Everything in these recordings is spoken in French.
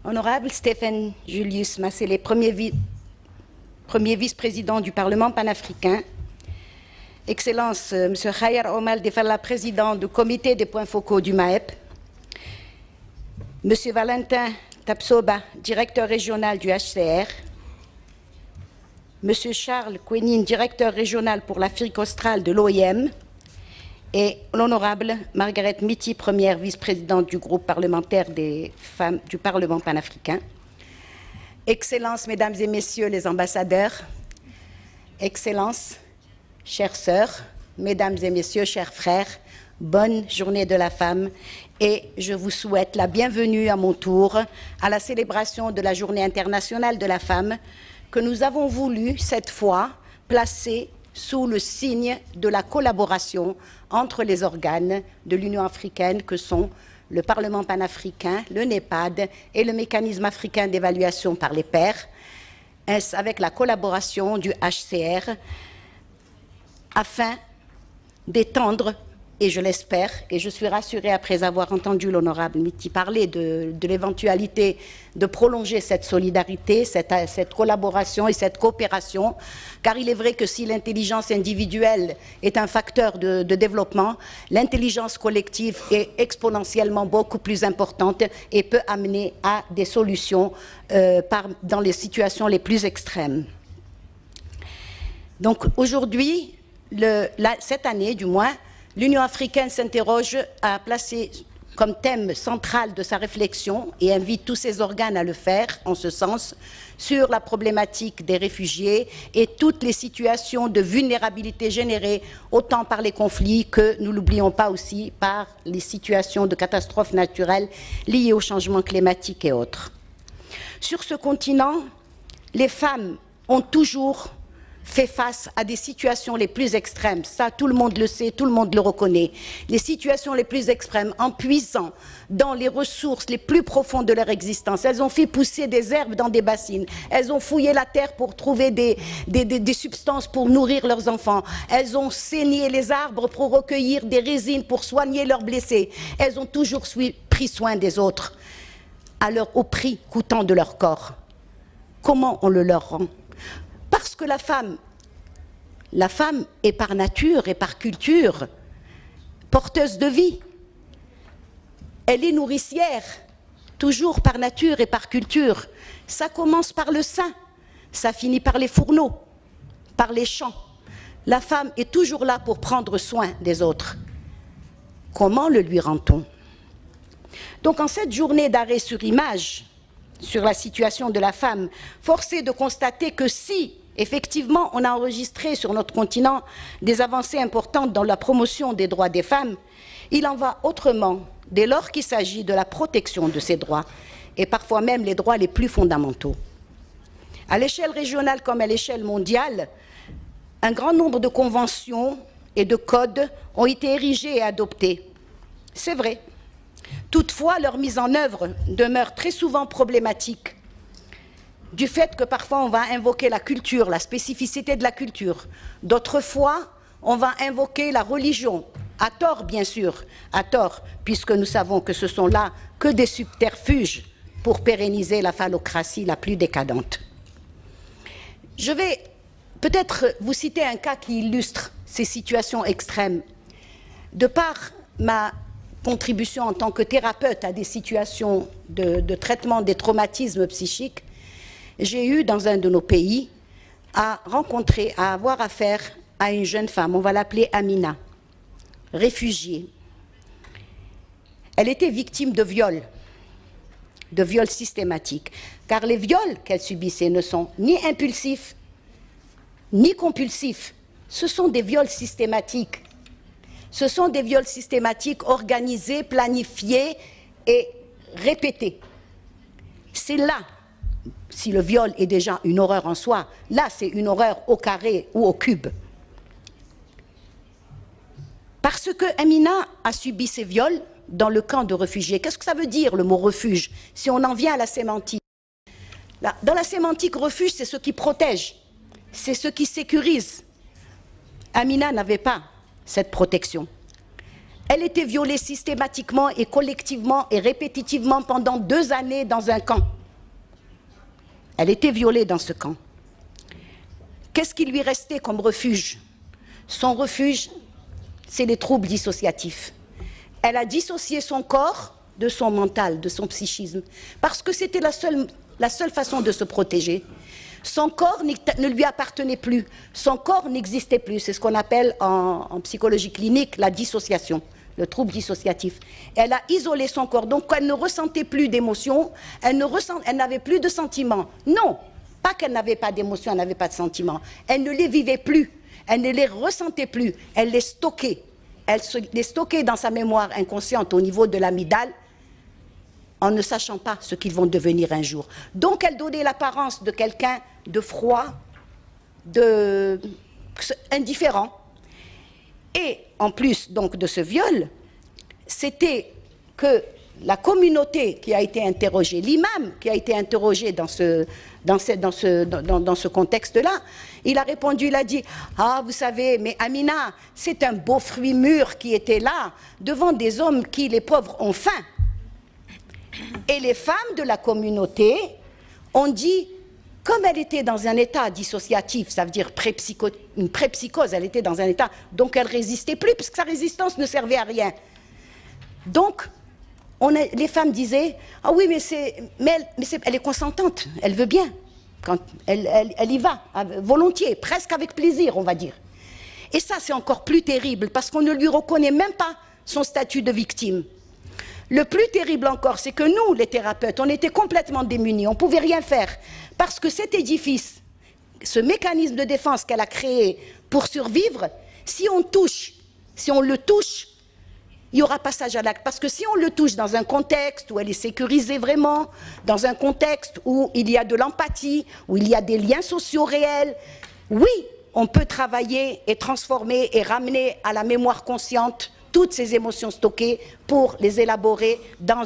Honorable Stephen Julius Masselé, premier vice-président du Parlement panafricain, Excellence M. Khayar Omar Defalla, président du comité des points focaux du MAEP, M. Valentin Tapsoba, directeur régional du HCR, M. Charles Kwenin, directeur régional pour l'Afrique australe de l'OIM, et l'honorable Margaret Mitty, première vice-présidente du groupe parlementaire des femmes du Parlement panafricain, Excellences, Mesdames et Messieurs les ambassadeurs, Excellences, chères sœurs, Mesdames et Messieurs, chers frères, bonne journée de la femme et je vous souhaite la bienvenue à mon tour à la célébration de la Journée internationale de la femme que nous avons voulu cette fois placer sous le signe de la collaboration entre les organes de l'Union africaine que sont le Parlement panafricain, le NEPAD et le mécanisme africain d'évaluation par les pairs, avec la collaboration du HCR, afin d'étendre, et je l'espère, et je suis rassurée après avoir entendu l'honorable Mitty parler de l'éventualité de prolonger cette solidarité, cette collaboration et cette coopération, car il est vrai que si l'intelligence individuelle est un facteur de développement, l'intelligence collective est exponentiellement beaucoup plus importante et peut amener à des solutions dans les situations les plus extrêmes. Donc aujourd'hui, cette année du moins, l'Union africaine s'interroge à placer comme thème central de sa réflexion et invite tous ses organes à le faire en ce sens sur la problématique des réfugiés et toutes les situations de vulnérabilité générées autant par les conflits que, nous l'oublions pas aussi, par les situations de catastrophes naturelles liées au changement climatique et autres. Sur ce continent, les femmes ont toujours fait face à des situations les plus extrêmes. Ça, tout le monde le sait, tout le monde le reconnaît. Les situations les plus extrêmes, en puisant dans les ressources les plus profondes de leur existence. Elles ont fait pousser des herbes dans des bassines. Elles ont fouillé la terre pour trouver des substances pour nourrir leurs enfants. Elles ont saigné les arbres pour recueillir des résines pour soigner leurs blessés. Elles ont toujours pris soin des autres, au prix coûtant de leur corps. Comment on le leur rend ? Parce que la femme est par nature et par culture porteuse de vie. Elle est nourricière, toujours par nature et par culture. Ça commence par le sein, ça finit par les fourneaux, par les champs. La femme est toujours là pour prendre soin des autres. Comment le lui rend-on? Donc en cette journée d'arrêt sur image, sur la situation de la femme, force est de constater que si, effectivement, on a enregistré sur notre continent des avancées importantes dans la promotion des droits des femmes, il en va autrement dès lors qu'il s'agit de la protection de ces droits, et parfois même les droits les plus fondamentaux. À l'échelle régionale comme à l'échelle mondiale, un grand nombre de conventions et de codes ont été érigés et adoptés. C'est vrai. Toutefois, leur mise en œuvre demeure très souvent problématique du fait que parfois on va invoquer la culture, la spécificité de la culture. D'autres fois, on va invoquer la religion, à tort bien sûr, à tort, puisque nous savons que ce sont là que des subterfuges pour pérenniser la phallocratie la plus décadente. Je vais peut-être vous citer un cas qui illustre ces situations extrêmes. De par ma contribution en tant que thérapeute à des situations de traitement des traumatismes psychiques, j'ai eu dans un de nos pays à avoir affaire à une jeune femme, on va l'appeler Amina, réfugiée. Elle était victime de viols systématiques, car les viols qu'elle subissait ne sont ni impulsifs, ni compulsifs, ce sont des viols systématiques. Ce sont des viols systématiques organisés, planifiés et répétés. C'est là, si le viol est déjà une horreur en soi, là c'est une horreur au carré ou au cube. Parce que Amina a subi ces viols dans le camp de réfugiés. Qu'est-ce que ça veut dire le mot refuge, si on en vient à la sémantique? Là, dans la sémantique, refuge, c'est ce qui protège, c'est ce qui sécurise. Amina n'avait pas cette protection. Elle était violée systématiquement et collectivement et répétitivement pendant 2 années dans un camp. Elle était violée dans ce camp. Qu'est-ce qui lui restait comme refuge? Son refuge, c'est les troubles dissociatifs. Elle a dissocié son corps de son mental, de son psychisme, parce que c'était la seule façon de se protéger. Son corps ne lui appartenait plus, son corps n'existait plus. C'est ce qu'on appelle en psychologie clinique la dissociation, le trouble dissociatif. Elle a isolé son corps, donc elle ne ressentait plus d'émotions, elle n'avait plus de sentiments. Non, pas qu'elle n'avait pas d'émotions, elle n'avait pas de sentiments. Elle ne les vivait plus, elle ne les ressentait plus, elle les stockait. Elle les stockait dans sa mémoire inconsciente au niveau de l'amygdale, en ne sachant pas ce qu'ils vont devenir un jour. Donc elle donnait l'apparence de quelqu'un de froid, indifférent. Et en plus donc de ce viol, c'était que la communauté qui a été interrogée, l'imam qui a été interrogé dans ce contexte-là, il a répondu, il a dit « Ah, vous savez, mais Amina, c'est un beau fruit mûr qui était là, devant des hommes qui, les pauvres, ont faim. » Et les femmes de la communauté ont dit, comme elle était dans un état dissociatif, ça veut dire une pré-psychose, elle était dans un état, donc elle ne résistait plus, parce que sa résistance ne servait à rien. Donc, les femmes disaient, ah oui, elle est consentante, elle veut bien, quand elle y va, volontiers, presque avec plaisir, on va dire. Et ça, c'est encore plus terrible, parce qu'on ne lui reconnaît même pas son statut de victime. Le plus terrible encore, c'est que nous, les thérapeutes, on était complètement démunis, on ne pouvait rien faire. Parce que cet édifice, ce mécanisme de défense qu'elle a créé pour survivre, si on le touche, il y aura passage à l'acte. Parce que si on le touche dans un contexte où elle est sécurisée vraiment, dans un contexte où il y a de l'empathie, où il y a des liens sociaux réels, oui, on peut travailler et transformer et ramener à la mémoire consciente toutes ces émotions stockées pour les élaborer dans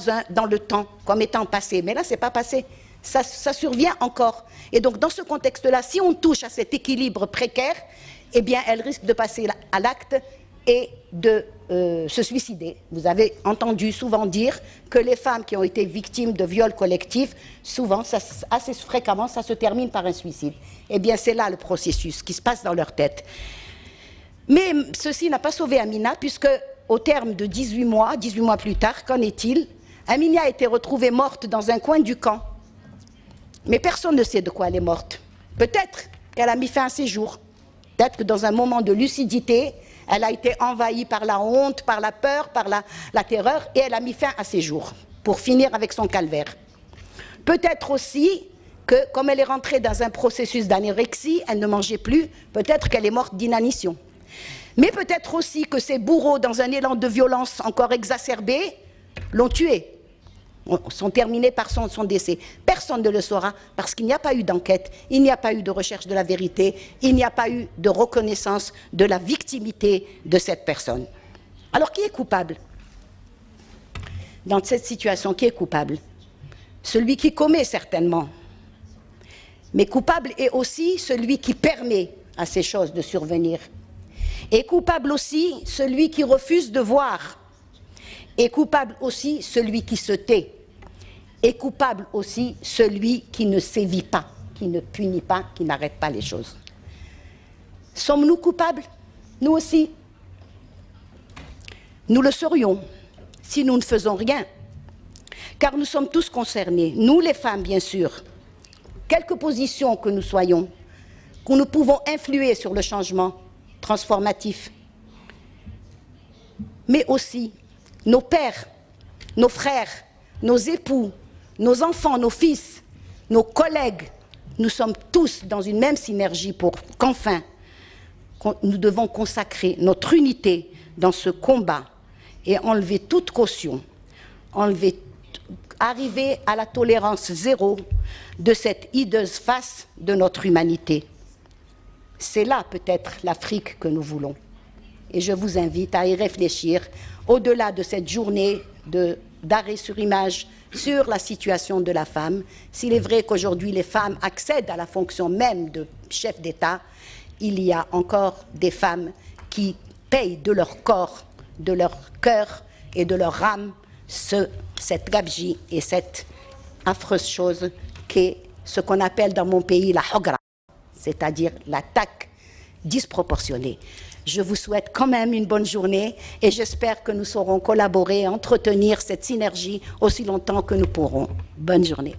le temps, comme étant passé. Mais là, ce n'est pas passé. Ça survient encore. Et donc, dans ce contexte-là, si on touche à cet équilibre précaire, eh bien, elle risque de passer à l'acte et de se suicider. Vous avez entendu souvent dire que les femmes qui ont été victimes de viols collectifs, souvent, assez fréquemment, ça se termine par un suicide. Eh bien, c'est là le processus qui se passe dans leur tête. Mais ceci n'a pas sauvé Amina, puisque au terme de 18 mois plus tard, qu'en est-il? Amina a été retrouvée morte dans un coin du camp. Mais personne ne sait de quoi elle est morte. Peut-être qu'elle a mis fin à ses jours. Peut-être que dans un moment de lucidité, elle a été envahie par la honte, par la peur, par la terreur, et elle a mis fin à ses jours, pour finir avec son calvaire. Peut-être aussi que, comme elle est rentrée dans un processus d'anorexie, elle ne mangeait plus, peut-être qu'elle est morte d'inanition. Mais peut-être aussi que ces bourreaux, dans un élan de violence encore exacerbé, l'ont tuée, sont terminés par son décès. Personne ne le saura, parce qu'il n'y a pas eu d'enquête, il n'y a pas eu de recherche de la vérité, il n'y a pas eu de reconnaissance de la victimité de cette personne. Alors, qui est coupable? Dans cette situation, qui est coupable? Celui qui commet, certainement. Mais coupable est aussi celui qui permet à ces choses de survenir. Et coupable aussi celui qui refuse de voir. Et coupable aussi celui qui se tait. Et coupable aussi celui qui ne sévit pas, qui ne punit pas, qui n'arrête pas les choses. Sommes-nous coupables? Nous aussi. Nous le serions si nous ne faisons rien. Car nous sommes tous concernés, nous les femmes bien sûr, quelque position que nous soyons, que nous pouvons influer sur le changement transformatif, mais aussi nos pères, nos frères, nos époux, nos enfants, nos fils, nos collègues. Nous sommes tous dans une même synergie pour qu'enfin, nous devons consacrer notre unité dans ce combat et enlever toute caution, arriver à la tolérance zéro de cette hideuse face de notre humanité. C'est là peut-être l'Afrique que nous voulons. Et je vous invite à y réfléchir au-delà de cette journée d'arrêt sur image sur la situation de la femme. S'il est vrai qu'aujourd'hui les femmes accèdent à la fonction même de chef d'État, il y a encore des femmes qui payent de leur corps de leur cœur et de leur âme cette gabegie et cette affreuse chose qu'est ce qu'on appelle dans mon pays la hogra, c'est-à-dire l'attaque disproportionnée. Je vous souhaite quand même une bonne journée et j'espère que nous saurons collaborer et entretenir cette synergie aussi longtemps que nous pourrons. Bonne journée.